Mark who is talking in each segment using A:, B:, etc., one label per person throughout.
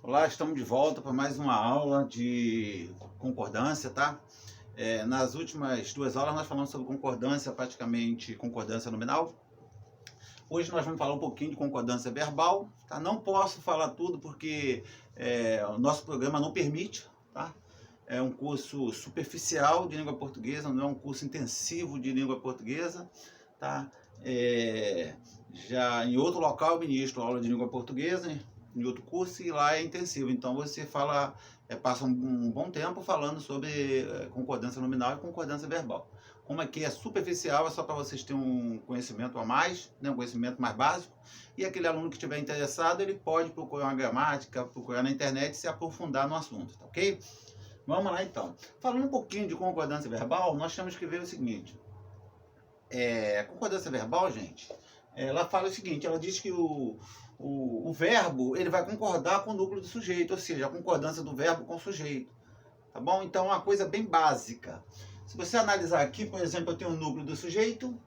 A: Olá, estamos de volta para mais uma aula de concordância, tá? Nas últimas duas aulas nós falamos sobre concordância, praticamente concordância nominal. Hoje nós vamos falar um pouquinho de concordância verbal, tá? Não posso falar tudo porque o nosso programa não permite, tá? É um curso superficial de língua portuguesa, não é um curso intensivo de língua portuguesa, tá? Já em outro local eu ministro aula de língua portuguesa, em outro curso, e lá é intensivo. Então você fala, passa um bom tempo falando sobre concordância nominal e concordância verbal. Como aqui é superficial, é só para vocês terem um conhecimento a mais, né, um conhecimento mais básico. E aquele aluno que estiver interessado, ele pode procurar uma gramática, procurar na internet e se aprofundar no assunto, tá ok? Vamos lá então. Falando um pouquinho de concordância verbal, nós temos que ver o seguinte. A concordância verbal, gente, ela fala o seguinte, ela diz que o verbo ele vai concordar com o núcleo do sujeito, ou seja, a concordância do verbo com o sujeito. Tá bom? Então é uma coisa bem básica. Se você analisar aqui, por exemplo, eu tenho o núcleo do sujeito,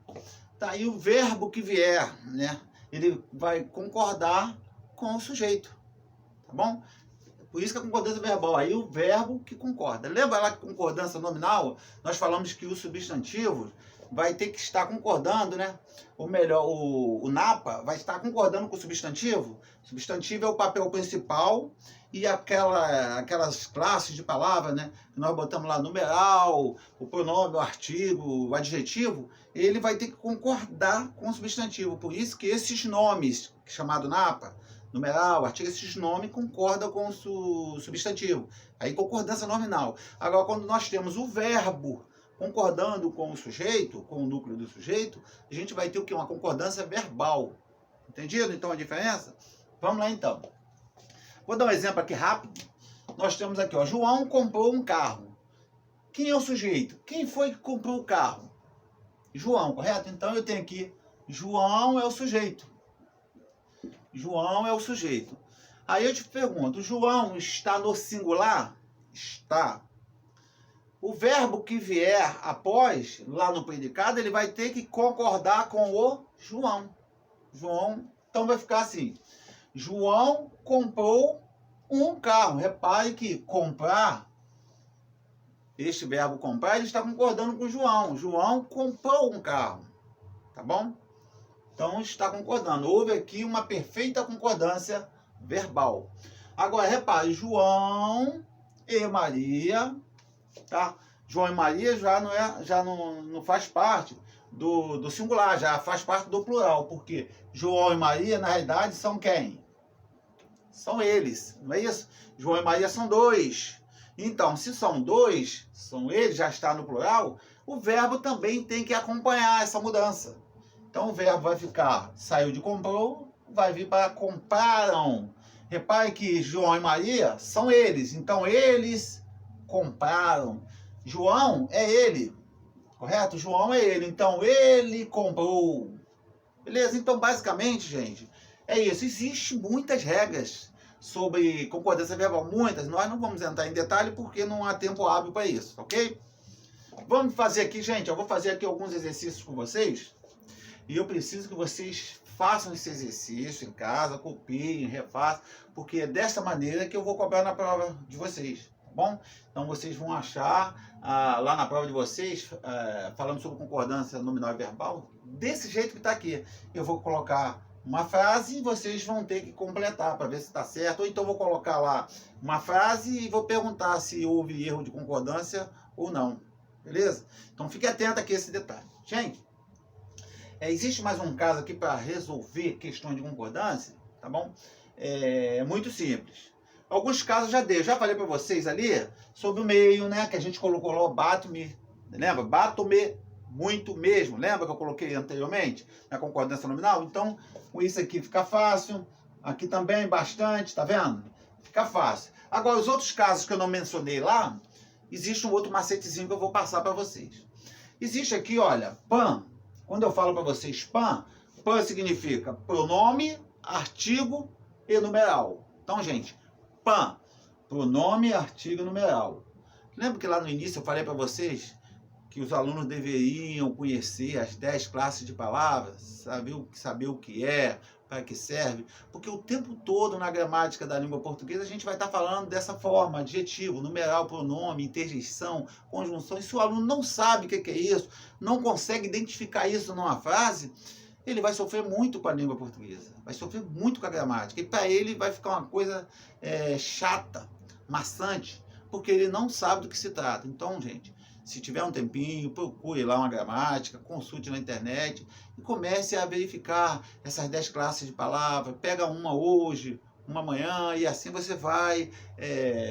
A: tá aí o verbo que vier, né? Ele vai concordar com o sujeito. Tá bom? Por isso que a concordância verbal, aí o verbo que concorda. Lembra lá que concordância nominal, nós falamos que o substantivo vai ter que estar concordando, né? Ou melhor, o NAPA vai estar concordando com o substantivo. O substantivo é o papel principal e aquelas classes de palavras, né? Que nós botamos lá, numeral, o pronome, o artigo, o adjetivo, ele vai ter que concordar com o substantivo. Por isso que esses nomes, chamado NAPA, numeral, artigo, esses nomes concordam com o substantivo. Aí concordância nominal. Agora, quando nós temos o verbo concordando com o sujeito, com o núcleo do sujeito, a gente vai ter o quê? Uma concordância verbal. Entendido, então, a diferença? Vamos lá, então. Vou dar um exemplo aqui rápido. Nós temos aqui, ó, João comprou um carro. Quem é o sujeito? Quem foi que comprou o carro? João, correto? Então, eu tenho aqui, João é o sujeito. João é o sujeito. Aí eu te pergunto, João está no singular? Está. O verbo que vier após, lá no predicado, ele vai ter que concordar com o João. João, então vai ficar assim. João comprou um carro. Repare que comprar, este verbo comprar, ele está concordando com o João. João comprou um carro. Tá bom? Então está concordando. Houve aqui uma perfeita concordância verbal. Agora, repare, João e Maria, tá? João e Maria já não faz parte do singular, já faz parte do plural, porque João e Maria, na realidade, são quem? São eles, não é isso? João e Maria são dois. Então, se são dois, são eles, já está no plural, o verbo também tem que acompanhar essa mudança. Então, o verbo vai ficar, saiu de comprou, vai vir para compraram. Repare que João e Maria são eles. Então, eles compraram. João é ele, correto? João é ele. Então, ele comprou. Beleza? Então, basicamente, gente, é isso. Existem muitas regras sobre concordância verbal. Muitas. Nós não vamos entrar em detalhe porque não há tempo hábil para isso, ok? Vamos fazer aqui, gente. Eu vou fazer aqui alguns exercícios com vocês. E eu preciso que vocês façam esse exercício em casa, copiem, refaçam, porque é dessa maneira que eu vou cobrar na prova de vocês, tá bom? Então vocês vão achar lá na prova de vocês, falando sobre concordância nominal e verbal, desse jeito que está aqui. Eu vou colocar uma frase e vocês vão ter que completar para ver se está certo, ou então vou colocar lá uma frase e vou perguntar se houve erro de concordância ou não, beleza? Então fique atento aqui a esse detalhe. Gente, existe mais um caso aqui para resolver questões de concordância, tá bom? É muito simples. Alguns casos já dei, já falei para vocês ali sobre o meio, né? Que a gente colocou lá, bato-me, lembra? Bato-me muito mesmo, lembra que eu coloquei anteriormente na concordância nominal? Então, com isso aqui fica fácil, aqui também bastante, tá vendo? Fica fácil. Agora, os outros casos que eu não mencionei lá, existe um outro macetezinho que eu vou passar para vocês. Existe aqui, olha, PAN. Quando eu falo para vocês PAN, PAN significa pronome, artigo e numeral. Então, gente, PAN, pronome, artigo e numeral. Lembra que lá no início eu falei para vocês que os alunos deveriam conhecer as 10 classes de palavras, saber o que é, para que serve, porque o tempo todo na gramática da língua portuguesa a gente vai estar falando dessa forma, adjetivo, numeral, pronome, interjeição, conjunção. E se o aluno não sabe o que é isso, não consegue identificar isso numa frase, ele vai sofrer muito com a língua portuguesa, vai sofrer muito com a gramática, e para ele vai ficar uma coisa chata, maçante, porque ele não sabe do que se trata. Então, gente, se tiver um tempinho, procure lá uma gramática, consulte na internet e comece a verificar essas 10 classes de palavras. Pega uma hoje, uma amanhã, e assim você vai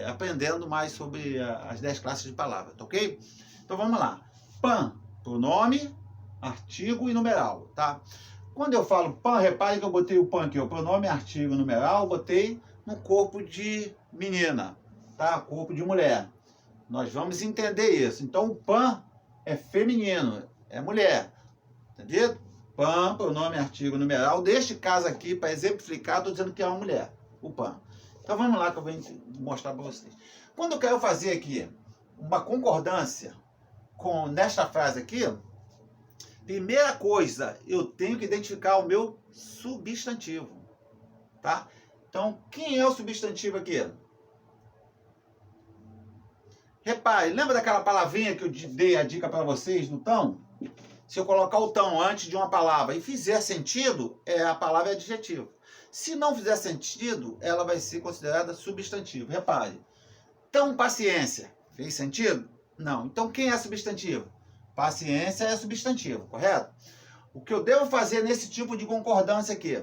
A: aprendendo mais sobre as 10 classes de palavras, tá ok? Então vamos lá. PAN, pronome, artigo e numeral, tá? Quando eu falo PAN, repare que eu botei o PAN aqui, o pronome, artigo, numeral, botei no corpo de menina, tá? Corpo de mulher. Nós vamos entender isso. Então, o PAN é feminino, é mulher. Entendido? PAN, pronome, artigo, numeral. Neste caso aqui, para exemplificar, estou dizendo que é uma mulher. O PAN. Então, vamos lá que eu vou mostrar para vocês. Quando eu quero fazer aqui uma concordância nesta frase aqui, primeira coisa, eu tenho que identificar o meu substantivo. Tá? Então, quem é o substantivo aqui? Repare, lembra daquela palavrinha que eu dei a dica para vocês no tão? Se eu colocar o tão antes de uma palavra e fizer sentido, a palavra é adjetivo. Se não fizer sentido, ela vai ser considerada substantivo. Repare, tão paciência, fez sentido? Não. Então quem é substantivo? Paciência é substantivo, correto? O que eu devo fazer nesse tipo de concordância aqui?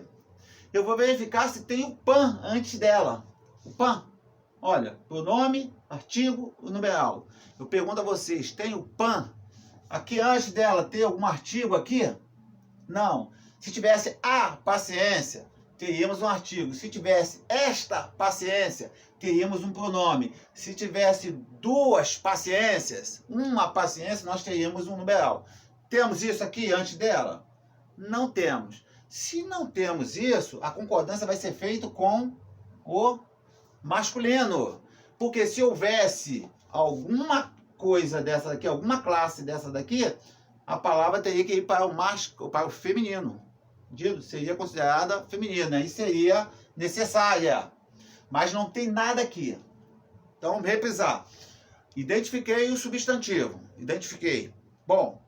A: Eu vou verificar se tem o PAN antes dela. O PAN. Olha, pronome, artigo, numeral. Eu pergunto a vocês, tem o PAN? Aqui antes dela, tem algum artigo aqui? Não. Se tivesse a paciência, teríamos um artigo. Se tivesse esta paciência, teríamos um pronome. Se tivesse duas paciências, uma paciência, nós teríamos um numeral. Temos isso aqui antes dela? Não temos. Se não temos isso, a concordância vai ser feita com o masculino, porque se houvesse alguma coisa dessa daqui, alguma classe dessa daqui, a palavra teria que ir para o feminino, seria considerada feminina e seria necessária, mas não tem nada aqui. Então vamos reprisar. Identifiquei o substantivo, identifiquei. Bom,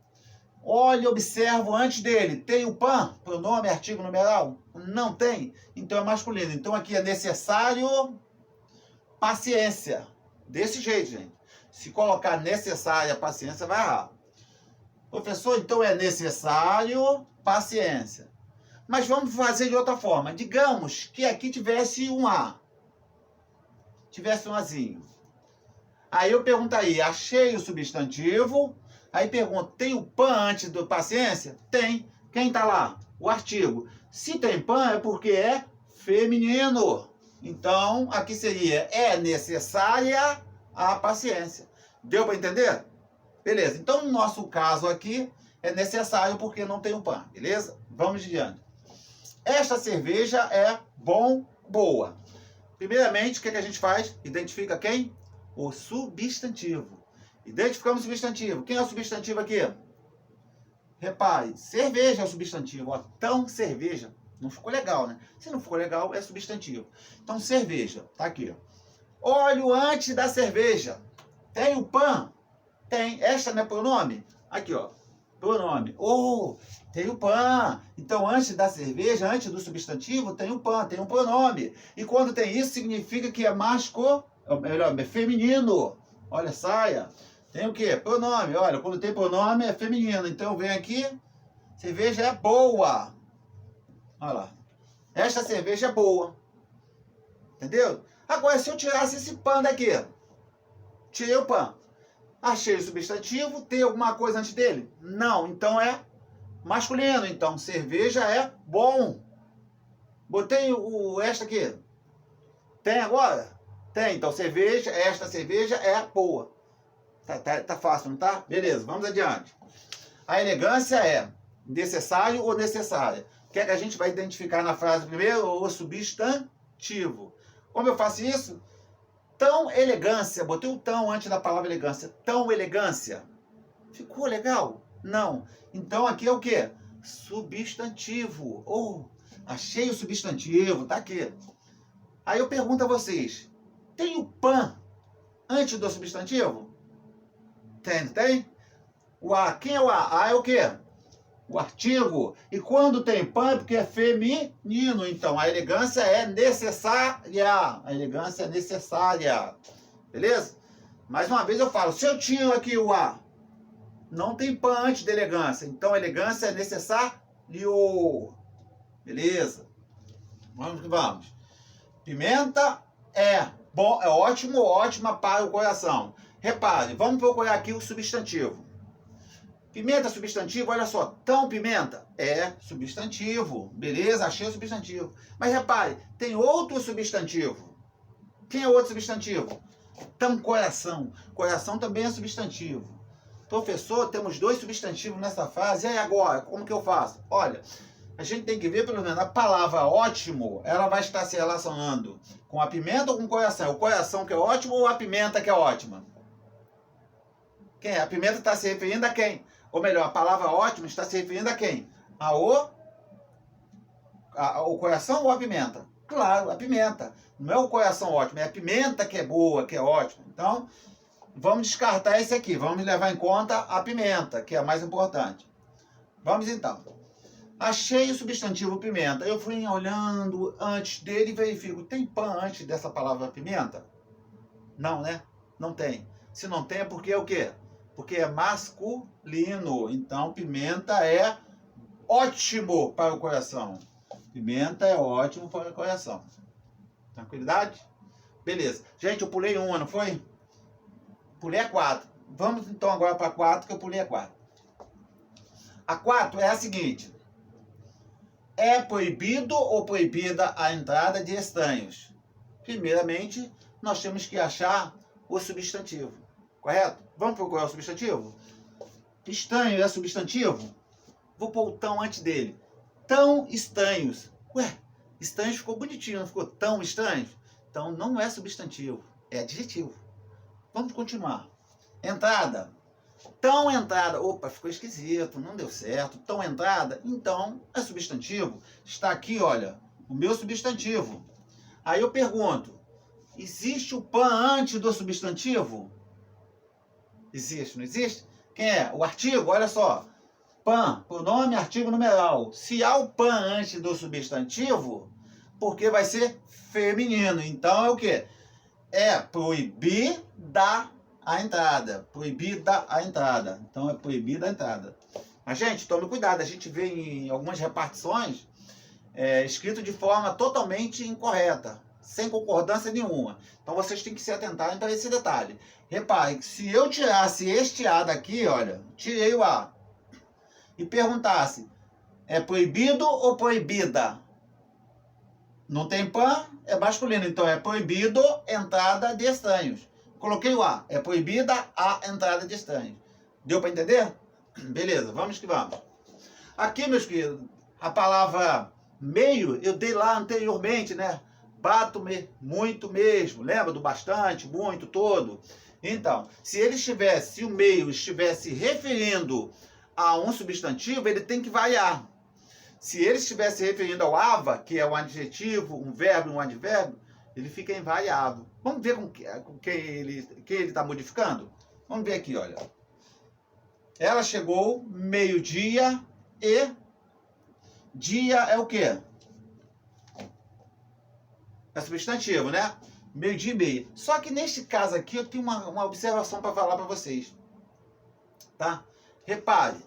A: olha, observo antes dele, tem o PAN, pronome, artigo, numeral? Não tem, então é masculino. Então aqui é necessário paciência. Desse jeito, gente. Se colocar necessária paciência, vai errar. Professor, então é necessário paciência. Mas vamos fazer de outra forma. Digamos que aqui tivesse um A. Tivesse um Azinho. Aí eu perguntaria, achei o substantivo. Aí pergunto, tem o PAN antes do paciência? Tem. Quem está lá? O artigo. Se tem PAN é porque é feminino. Então, aqui seria, é necessária a paciência. Deu para entender? Beleza. Então, no nosso caso aqui, é necessário porque não tem o PAN. Beleza? Vamos adiante. Esta cerveja é boa. Primeiramente, o que a gente faz? Identifica quem? O substantivo. Identificamos o substantivo. Quem é o substantivo aqui? Repare, cerveja é o substantivo. Ó, tão cerveja. Não ficou legal, né? Se não ficou legal, é substantivo. Então, cerveja. Tá aqui. Óleo antes da cerveja. Tem o PAN? Tem. Esta não é pronome? Aqui, ó. Pronome. Oh, tem o PAN. Então, antes da cerveja, antes do substantivo, tem o PAN, tem um pronome. E quando tem isso, significa que é é feminino. Olha, saia. Tem o quê? Pronome. Olha, quando tem pronome, é feminino. Então, eu venho aqui, cerveja é boa. Olha lá. Esta cerveja é boa. Entendeu? Agora, se eu tirasse esse PAN daqui, tirei o PAN, achei o substantivo, tem alguma coisa antes dele? Não, então é masculino. Então, cerveja é bom. Botei esta aqui. Tem agora? Tem. Então, esta cerveja é boa. Tá fácil, não tá? Beleza, vamos adiante. A elegância é necessário ou necessária? O que é que a gente vai identificar na frase primeiro? O substantivo. Como eu faço isso? Tão elegância. Botei o tão antes da palavra elegância. Tão elegância. Ficou legal? Não. Então aqui é o quê? Substantivo. Oh, Achei o substantivo, tá aqui. Aí eu pergunto a vocês, tem o pan antes do substantivo? Tem? O a, quem é o a? A é o quê? O artigo. E quando tem pan é porque é feminino. Então, a elegância é necessária. A elegância é necessária. Beleza? Mais uma vez eu falo, se eu tinha aqui o a, não tem pan antes da elegância. Então, a elegância é necessário. Beleza? Vamos que vamos. Pimenta é bom, é ótimo, ótima para o coração. Repare, vamos procurar aqui o substantivo. Pimenta é substantivo, olha só. Tão pimenta é substantivo. Beleza? Achei o substantivo. Mas repare, tem outro substantivo. Quem é o outro substantivo? Tão coração. Coração também é substantivo. Professor, temos 2 substantivos nessa fase. E aí agora, como que eu faço? Olha, a gente tem que ver, pelo menos, a palavra ótimo, ela vai estar se relacionando com a pimenta ou com o coração? O coração que é ótimo ou a pimenta que é ótima? Quem é? A pimenta está se referindo a quem? Ou melhor, a palavra ótimo está se referindo a quem? O coração ou a pimenta? Claro, a pimenta. Não é o coração ótimo, é a pimenta que é boa, que é ótima. Então, vamos descartar esse aqui. Vamos levar em conta a pimenta, que é a mais importante. Vamos então. Achei o substantivo pimenta. Eu fui olhando antes dele e verifico. Tem pan antes dessa palavra pimenta? Não, né? Não tem. Se não tem é porque é o quê? Porque é masculino. Então, pimenta é ótimo para o coração. Pimenta é ótimo para o coração. Tranquilidade? Beleza. Gente, eu pulei uma, não foi? Pulei a 4. Vamos então agora para a 4, que eu pulei a 4. A 4 é a seguinte. É proibido ou proibida a entrada de estranhos? Primeiramente, nós temos que achar o substantivo. Correto? Vamos procurar o substantivo? Estranho é substantivo? Vou pôr o tão antes dele. Tão estranhos. Ué, estranhos ficou bonitinho, não ficou tão estranhos? Então não é substantivo, é adjetivo. Vamos continuar. Entrada. Tão entrada. Opa, ficou esquisito, não deu certo. Tão entrada. Então é substantivo. Está aqui, olha, o meu substantivo. Aí eu pergunto, existe o pan antes do substantivo? Existe, não existe? Quem é? O artigo, olha só. Pan, pronome, artigo, numeral. Se há o pan antes do substantivo, porque vai ser feminino. Então é o quê? É proibida a entrada. Proibida a entrada. Então é proibida a entrada. Mas, gente, tome cuidado. A gente vê em algumas repartições escrito de forma totalmente incorreta, sem concordância nenhuma. Então vocês têm que se atentar para esse detalhe. Repare que se eu tirasse este A daqui, olha, tirei o A, e perguntasse, é proibido ou proibida? Não tem pan, é masculino, então é proibido entrada de estranhos. Coloquei o A, é proibida a entrada de estranhos. Deu para entender? Beleza, vamos que vamos. Aqui, meus queridos, a palavra meio, eu dei lá anteriormente, né? Bato-me muito mesmo. Lembra do bastante, muito, todo? Então, se o meio estivesse referindo a um substantivo, ele tem que variar. Se ele estivesse se referindo ao ava, que é um adjetivo, um verbo e um advérbio, ele fica invariável. Vamos ver com quem ele está modificando? Vamos ver aqui, olha. Ela chegou meio-dia e dia é o quê? É substantivo, né? Meio-dia e meia. Só que neste caso aqui eu tenho uma observação para falar para vocês. Tá? Repare.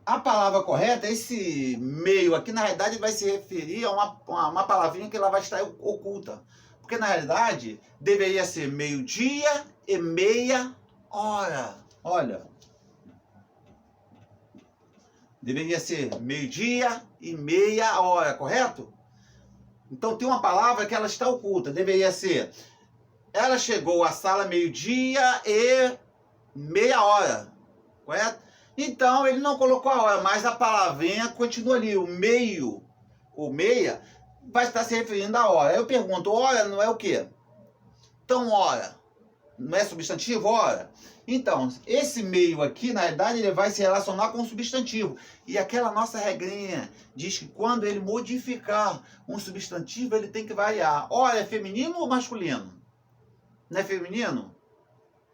A: A palavra correta, esse meio aqui, na realidade, vai se referir a uma palavrinha que ela vai estar oculta. Porque, na realidade, deveria ser meio-dia e meia hora. Olha. Deveria ser meio-dia e meia hora, correto? Então, tem uma palavra que ela está oculta. Deveria ser, ela chegou à sala meio-dia e meia hora, correto? Então, ele não colocou a hora, mas a palavrinha continua ali. O meio, ou meia, vai estar se referindo à hora. Aí eu pergunto, hora não é o quê? Então, hora. Não é substantivo? Ora. Então, esse meio aqui, na verdade, ele vai se relacionar com o substantivo. E aquela nossa regrinha diz que quando ele modificar um substantivo, ele tem que variar. Ora, é feminino ou masculino? Não é feminino?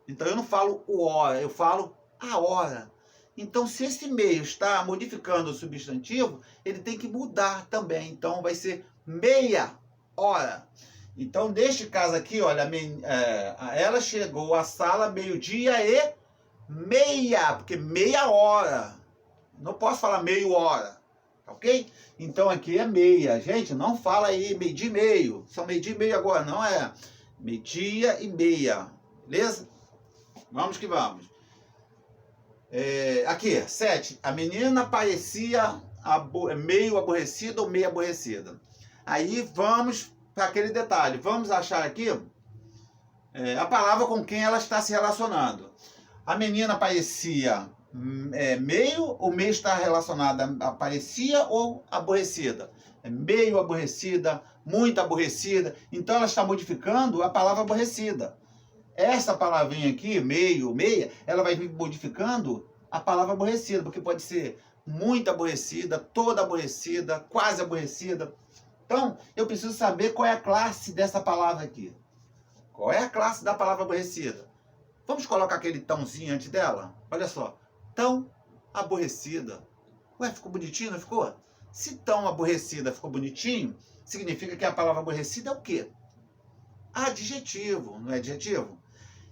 A: Então, eu não falo o ora, eu falo a hora. Então, se esse meio está modificando o substantivo, ele tem que mudar também. Então, vai ser meia hora. Então, neste caso aqui, olha, ela chegou à sala meio-dia e meia, porque meia hora. Não posso falar meio hora, ok? Então, aqui é meia. Gente, não fala aí meio-dia e meio. São meio-dia e meio agora, não é meio-dia e meia. Beleza? Vamos que vamos. Aqui, 7. A menina parecia meio aborrecida ou meio aborrecida. Aí vamos para aquele detalhe. Vamos achar aqui a palavra com quem ela está se relacionando. A menina parecia meio, ou meio está relacionada a parecia ou aborrecida? É meio aborrecida, muito aborrecida. Então ela está modificando a palavra aborrecida. Essa palavrinha aqui, meio, meia, ela vai vir modificando a palavra aborrecida, porque pode ser muito aborrecida, toda aborrecida, quase aborrecida. Então, eu preciso saber qual é a classe dessa palavra aqui. Qual é a classe da palavra aborrecida? Vamos colocar aquele tãozinho antes dela? Olha só. Tão aborrecida. Ué, ficou bonitinho, não ficou? Se tão aborrecida ficou bonitinho, significa que a palavra aborrecida é o quê? Adjetivo, não é adjetivo?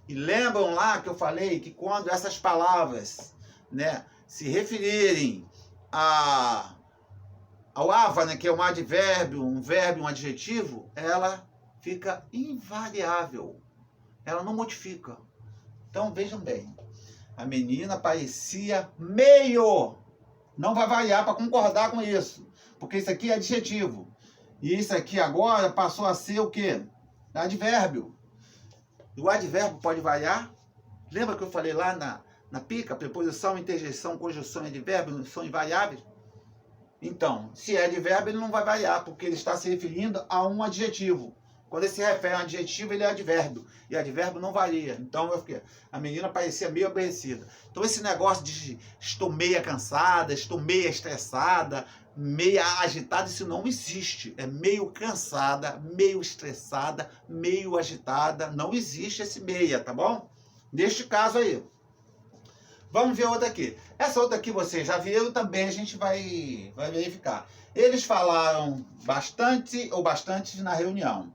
A: E lembram lá que eu falei que quando essas palavras, né, se referirem ao ava, né, que é um advérbio, um verbo, um adjetivo, ela fica invariável. Ela não modifica. Então, vejam bem. A menina parecia meio. Não vai variar para concordar com isso. Porque isso aqui é adjetivo. E isso aqui agora passou a ser o quê? Advérbio. E o advérbio pode variar? Lembra que eu falei lá na pica? Preposição, interjeição, conjunção e advérbio são invariáveis? Então, se é advérbio, ele não vai variar, porque ele está se referindo a um adjetivo. Quando ele se refere a um adjetivo, ele é advérbio. E advérbio não varia. Então, a menina parecia meio aborrecida. Então, esse negócio de estou meia cansada, estou meia estressada, meia agitada, isso não existe. É meio cansada, meio estressada, meio agitada. Não existe esse meia, tá bom? Neste caso aí. Vamos ver outra aqui. Essa outra aqui vocês já viram, também a gente vai verificar. Eles falaram bastante ou bastantes na reunião.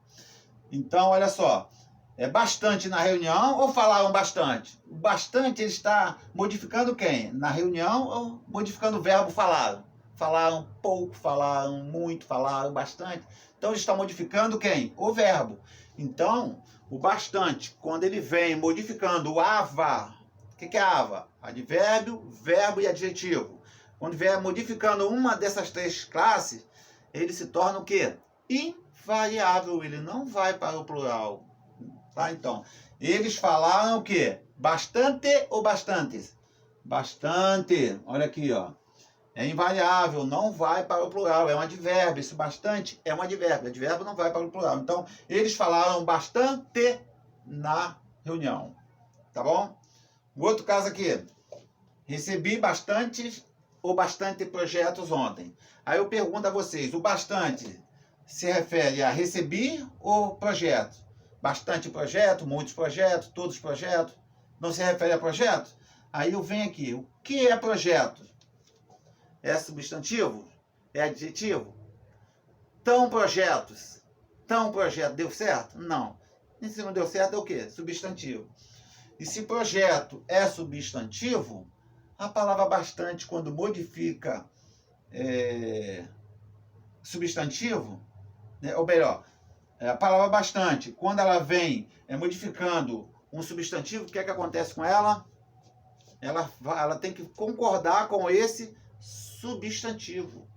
A: Então, olha só. É bastante na reunião ou falaram bastante? O bastante ele está modificando quem? Na reunião ou modificando o verbo falaram? Falaram pouco, falaram muito, falaram bastante. Então, ele está modificando quem? O verbo. Então, o bastante, quando ele vem modificando o ava. O que é ava? Advérbio, verbo e adjetivo. Quando vier modificando uma dessas três classes, ele se torna o quê? Invariável. Ele não vai para o plural. Tá? Então, eles falaram o quê? Bastante ou bastantes? Bastante. Olha aqui, ó. É invariável, não vai para o plural. É um advérbio. Esse bastante é um advérbio. Advérbio não vai para o plural. Então, eles falaram bastante na reunião. Tá bom? Outro caso aqui. Recebi bastantes ou bastante projetos ontem. Aí eu pergunto a vocês, o bastante se refere a recebi ou projeto? Bastante projeto, muitos projetos, todos os projetos? Não se refere a projeto? Aí eu venho aqui. O que é projeto? É substantivo? É adjetivo? Tão projetos. Tão projeto. Deu certo? Não. E se não deu certo é o quê? Substantivo. E se projeto é substantivo, a palavra bastante, quando modifica substantivo, né, ou melhor, a palavra bastante, quando ela vem modificando um substantivo, o que é que acontece com ela? Ela tem que concordar com esse substantivo.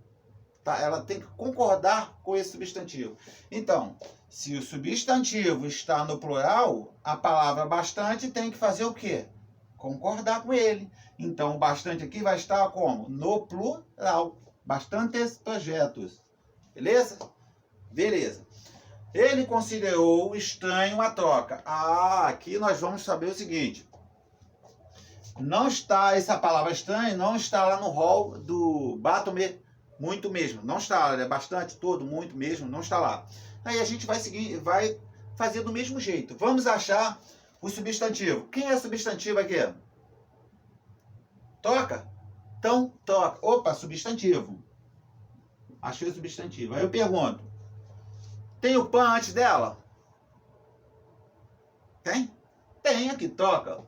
A: Tá? Ela tem que concordar com esse substantivo. Então, se o substantivo está no plural, a palavra bastante tem que fazer o quê? Concordar com ele. Então, o bastante aqui vai estar como? No plural. Bastantes projetos. Beleza? Beleza. Ele considerou estranho a troca. Ah, aqui nós vamos saber o seguinte. Não está, essa palavra estranho não está lá no rol do bato-me, muito mesmo. Não está, é bastante, todo, muito mesmo, não está lá. Aí a gente vai seguir, vai fazer do mesmo jeito. Vamos achar o substantivo. Quem é substantivo aqui? Toca? Então, toca. Opa, substantivo. Achei o substantivo. Aí eu pergunto. Tem o pan antes dela? Tem? Tem aqui, toca.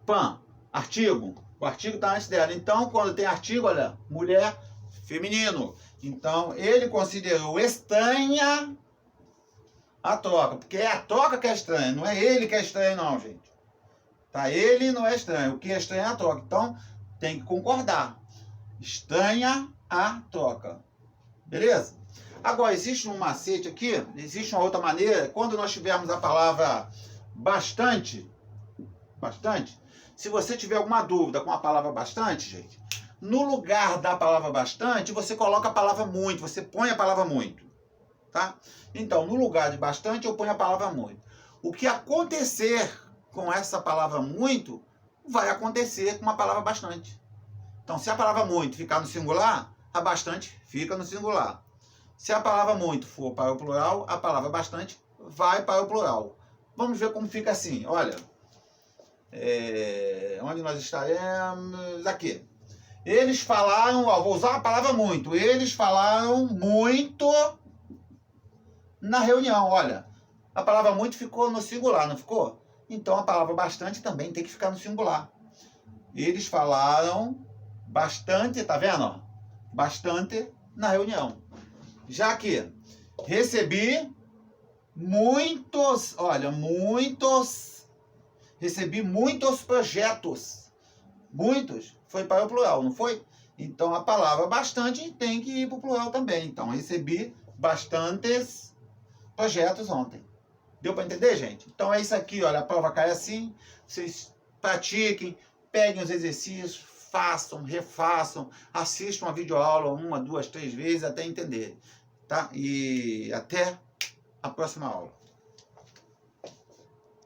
A: Pan, artigo. O artigo está antes dela. Então, quando tem artigo, olha, mulher, feminino. Então, ele considerou estranha a troca. Porque é a troca que é estranha, não é ele que é estranho, não, gente. Tá? Ele não é estranho. O que é estranho é a troca. Então, tem que concordar. Estranha a troca. Beleza? Agora, existe um macete aqui, existe uma outra maneira, quando nós tivermos a palavra bastante, se você tiver alguma dúvida com a palavra bastante, gente, no lugar da palavra bastante, você coloca a palavra muito, você põe a palavra muito, tá? Então, no lugar de bastante, eu ponho a palavra muito. O que acontecer com essa palavra muito, vai acontecer com a palavra bastante. Então, se a palavra muito ficar no singular, a bastante fica no singular. Se a palavra muito for para o plural, a palavra bastante vai para o plural. Vamos ver como fica assim. Olha, onde nós estaremos? Aqui. Eles falaram, ó, vou usar a palavra muito. Eles falaram muito na reunião. Olha, a palavra muito ficou no singular, não ficou? Então a palavra bastante também tem que ficar no singular. Eles falaram bastante, tá vendo? Ó? Bastante na reunião. Já que recebi muitos, olha, recebi muitos projetos. Muitos foi para o plural, não foi? Então a palavra bastante tem que ir para o plural também. Então recebi bastantes projetos ontem. Deu para entender, gente? Então é isso aqui, olha, a prova cai assim. Vocês pratiquem, peguem os exercícios, façam, refaçam, assistam a videoaula 1, 2, 3 vezes até entenderem, tá? E até a próxima aula.